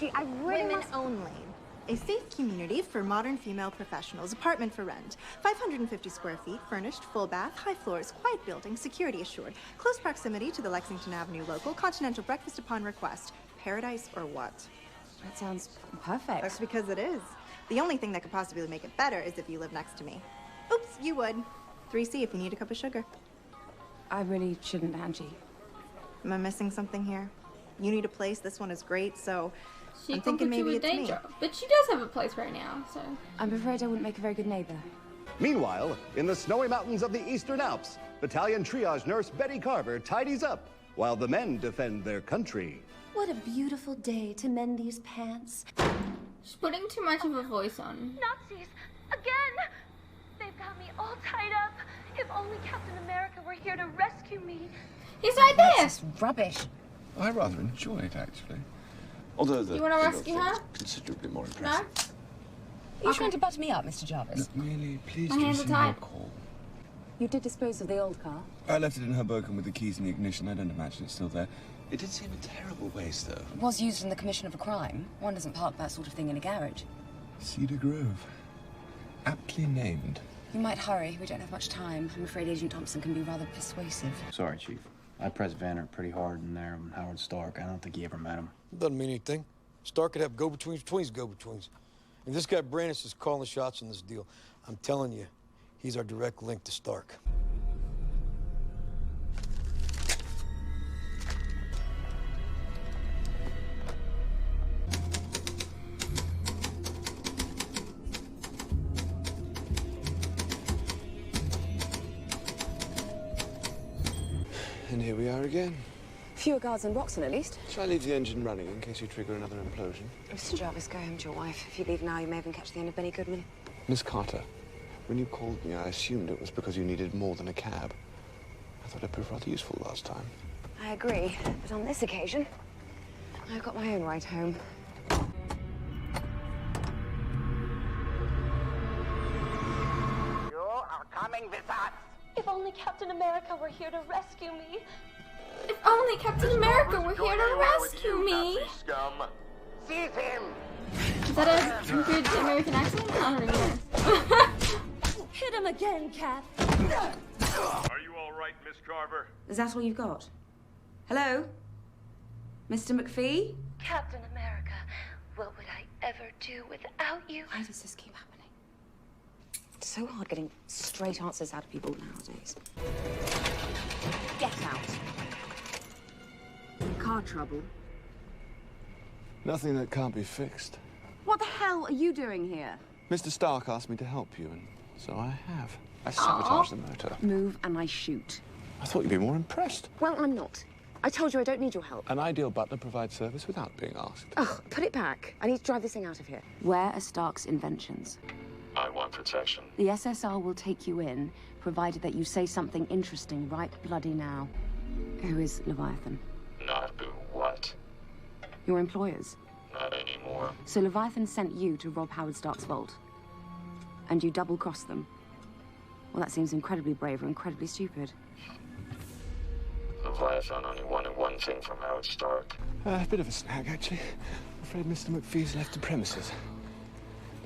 Angie, I really Women must... only. A safe community for modern female professionals. Apartment for rent. 550 square feet, furnished, full bath, high floors, quiet building, security assured. Close proximity to the Lexington Avenue local. Continental breakfast upon request. Paradise or what? That sounds perfect. That's because it is. The only thing that could possibly make it better is if you live next to me. Oops, you would. 3C if you need a cup of sugar. I really shouldn't, Angie. Am I missing something here? You need a place. This one is great, so She I'm can thinking put you maybe in it's danger. me. But she does have a place right now, so. I'm afraid I wouldn't make a very good neighbor. Meanwhile, in the snowy mountains of the Eastern Alps, battalion triage nurse Peggy Carter tidies up while the men defend their country. What a beautiful day to mend these pants. She's putting too much of a voice on. Nazis! Again! They've got me all tied up. If only Captain America were here to rescue me. He's right there! That's rubbish. I rather enjoy it, actually. Although the You wanna rescue her? considerably more No? impressive. Are you trying to butter me up, Mr. Jarvis? No, merely pleased My to hands are receive your tied. call. You did dispose of the old car. I left it in Hoboken with the keys in the ignition. I don't imagine it's still there. It did seem a terrible waste, though. It was used in the commission of a crime. One doesn't park that sort of thing in a garage. Cedar Grove. Aptly named. You might hurry. We don't have much time. I'm afraid Agent Thompson can be rather persuasive. Sorry, Chief. I pressed Vanner pretty hard in there on Howard Stark. I don't think he ever met him. Doesn't mean anything. Stark could have go-betweens between go-betweens. If this guy Brandis is calling the shots on this deal, I'm telling you, he's our direct link to Stark. And here we are again. Fewer guards than Roxon, at least. Shall I leave the engine running in case you trigger another implosion? Mr. Jarvis, go home to your wife. If you leave now, you may even catch the end of Benny Goodman. Miss Carter, when you called me, I assumed it was because you needed more than a cab. I thought it proved rather useful last time. I agree, but on this occasion, I've got my own ride home. You are coming with us. If only Captain America were here to rescue me. If only Captain America were here to rescue me! Seize him. Is that a good American accent? I don't even know. Hit him again, Cap. Are you all right, Miss Carver? Is that all you've got? Hello? Mr. McPhee? Captain America, what would I ever do without you? Why does this keep happening? It's so hard getting straight answers out of people nowadays. Get out. Car trouble. Nothing that can't be fixed. What the hell are you doing here? Mr. Stark asked me to help you, and so I have. I sabotaged the motor. Move and I shoot. I thought you'd be more impressed. Well, I'm not. I told you I don't need your help. An ideal butler provides service without being asked. Oh, put it back. I need to drive this thing out of here. Where are Stark's inventions? I want protection. The SSR will take you in, provided that you say something interesting right bloody now. Who is Leviathan? Not who, what? Your employers. Not anymore. So Leviathan sent you to rob Howard Stark's vault. And you double-crossed them. Well, that seems incredibly brave or incredibly stupid. Leviathan only wanted one thing from Howard Stark. A bit of a snag, actually. I'm afraid Mr. McPhee's left the premises.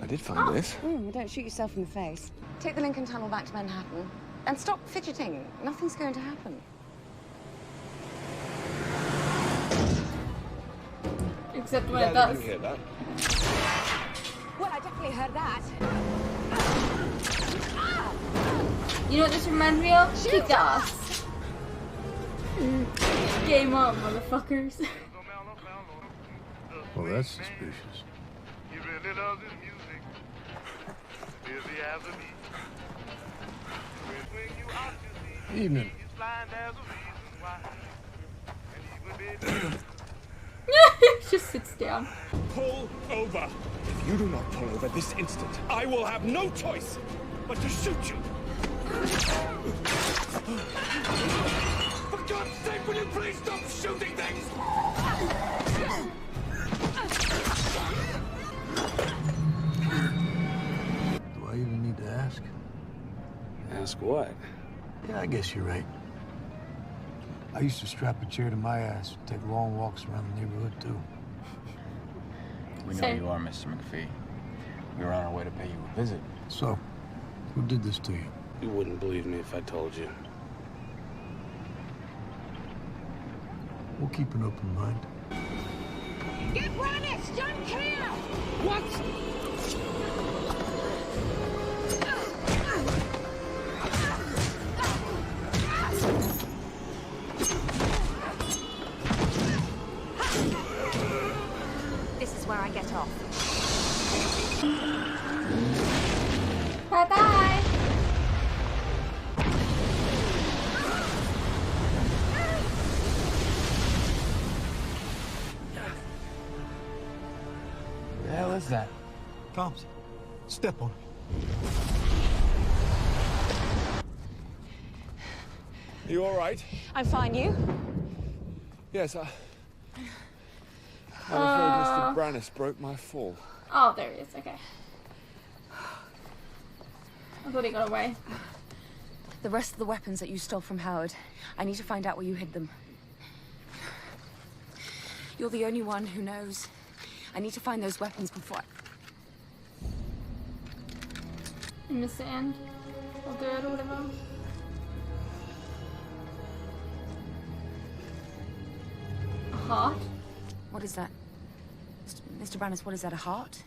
I did find this. Well, don't shoot yourself in the face. Take the Lincoln Tunnel back to Manhattan. And stop fidgeting. Nothing's going to happen. Except when it does. Did you hear that? Well, I definitely heard that. You know what this reminds me of? Kick ass. Game on, motherfuckers. Well, that's suspicious. He really loves his music. Busy as a bee. When you out to sea, Evening. he's flying, there's a reason why. And even baby. Just sits down. Pull over. If you do not pull over this instant, I will have no choice but to shoot you. For God's sake, will you please stop shooting things? Do I even need to ask? Ask what? Yeah, I guess you're right. I used to strap a chair to my ass and take long walks around the neighborhood, too. We know you are, Mr. McPhee. We were on our way to pay you a visit. So, who did this to you? You wouldn't believe me if I told you. We'll keep an open mind. Get ready! Stand clear! What? This is where I get off. Bye-bye. The hell is that? Thompson, step on it. You all right? I'm fine, you? Yes, I'm afraid Mr. Brannis broke my fall. Oh, there he is. Okay. I thought he got away. The rest of the weapons that you stole from Howard, I need to find out where you hid them. You're the only one who knows. I need to find those weapons before In the sand. Or dirt or whatever. A heart? What is that? Mr. Brannis, what is that, a heart?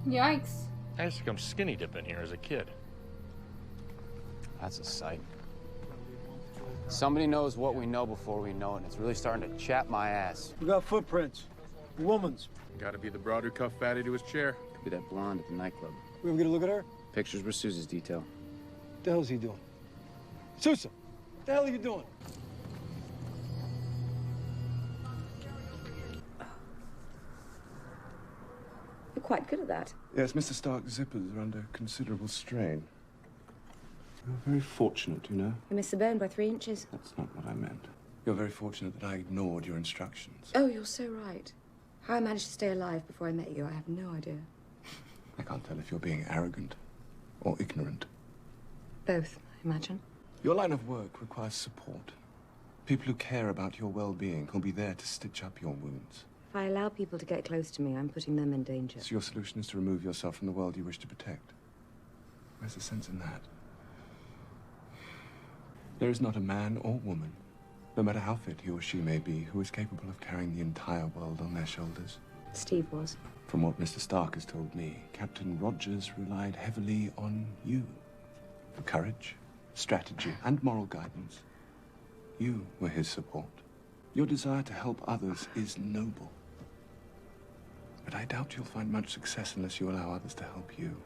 Yikes. I used to come skinny dipping here as a kid. That's a sight. Somebody knows what we know before we know it, and it's really starting to chap my ass. We got footprints. A woman's. Gotta be the broad who cuffed Fatty to his chair. Could be that blonde at the nightclub. We ever get a look at her? Pictures were Sousa's detail. What the hell's he doing? Sousa, what the hell are you doing? You're quite good at that. Yes, Mr. Stark's zippers are under considerable strain. You're very fortunate, you know. You missed the burn by 3 inches. That's not what I meant. You're very fortunate that I ignored your instructions. Oh, you're so right. How I managed to stay alive before I met you, I have no idea. I can't tell if you're being arrogant or ignorant. Both, I imagine. Your line of work requires support. People who care about your well-being, who'll be there to stitch up your wounds. If I allow people to get close to me, I'm putting them in danger. So your solution is to remove yourself from the world you wish to protect. Where's the sense in that? There is not a man or woman, no matter how fit he or she may be, who is capable of carrying the entire world on their shoulders. Steve was. From what Mr. Stark has told me, Captain Rogers relied heavily on you for courage, strategy, and moral guidance. You were his support. Your desire to help others is noble. But I doubt you'll find much success unless you allow others to help you.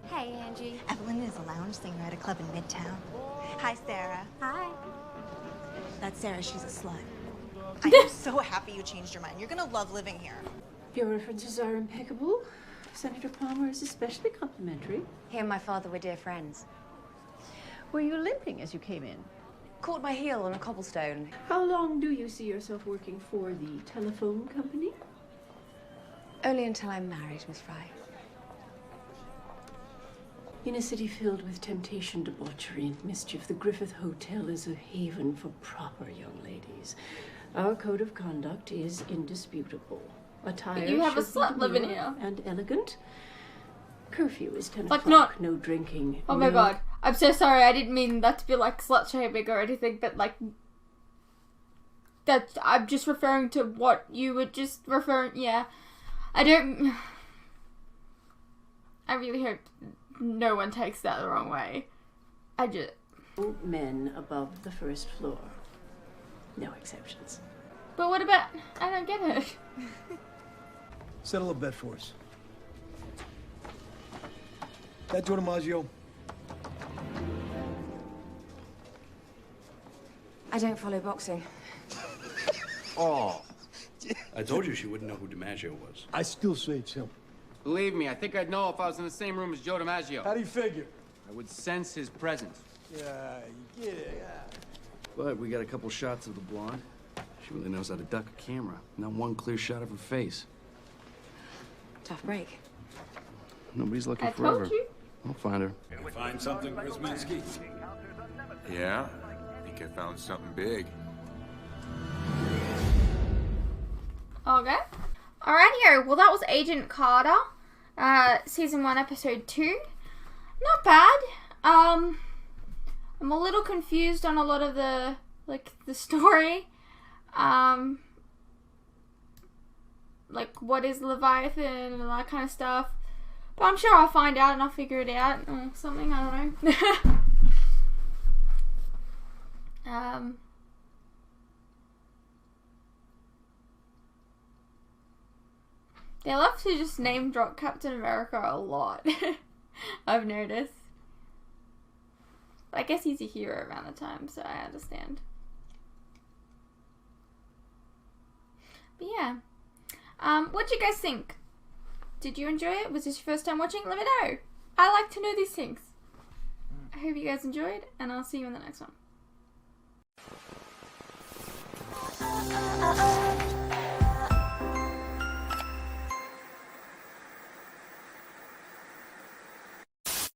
Hey, Angie. Evelyn is a lounge singer at a club in Midtown. Hi, Sarah. Hi. That's Sarah. She's a slut. I am so happy you changed your mind. You're gonna love living here. Your references are impeccable. Senator Palmer is especially complimentary. He and my father were dear friends. Were you limping as you came in? Caught my heel on a cobblestone. How long do you see yourself working for the telephone company? Only until I'm married, Miss Fry. In a city filled with temptation, debauchery, and mischief, the Griffith Hotel is a haven for proper young ladies. Our code of conduct is indisputable. Attire You have a should be slut living demure here. and elegant. Curfew is 10 Like o'clock. not- No drinking. Oh my god. I'm so sorry. I didn't mean that to be like slut shaming or anything, but like that. I'm just referring to what you were just referring. Yeah, I don't. I really hope no one takes that the wrong way. I just. Men above the first floor. No exceptions. But what about? I don't get it. Settle a bet for us. That Joe DiMaggio? I don't follow boxing. Oh. I told you she wouldn't know who DiMaggio was. I still say it's him. Believe me, I think I'd know if I was in the same room as Joe DiMaggio. How do you figure? I would sense his presence. Yeah, you get it, yeah. But we got a couple shots of the blonde. She really knows how to duck a camera. Not one clear shot of her face. Tough break. Nobody's looking I forever. told you. I'll find her. Find something, Grisminski? Yeah? You think I found something big. Okay. Alrighty, well that was Agent Carter, season 1, episode 2. Not bad. I'm a little confused on a lot of the story. Like what is Leviathan and all that kind of stuff. But I'm sure I'll find out and I'll figure it out or something, I don't know. They love to just name drop Captain America a lot. I've noticed. But I guess he's a hero around the time, so I understand. But yeah. What do you guys think? Did you enjoy it? Was this your first time watching? Let me know. I like to know these things. I hope you guys enjoyed, and I'll see you in the next one.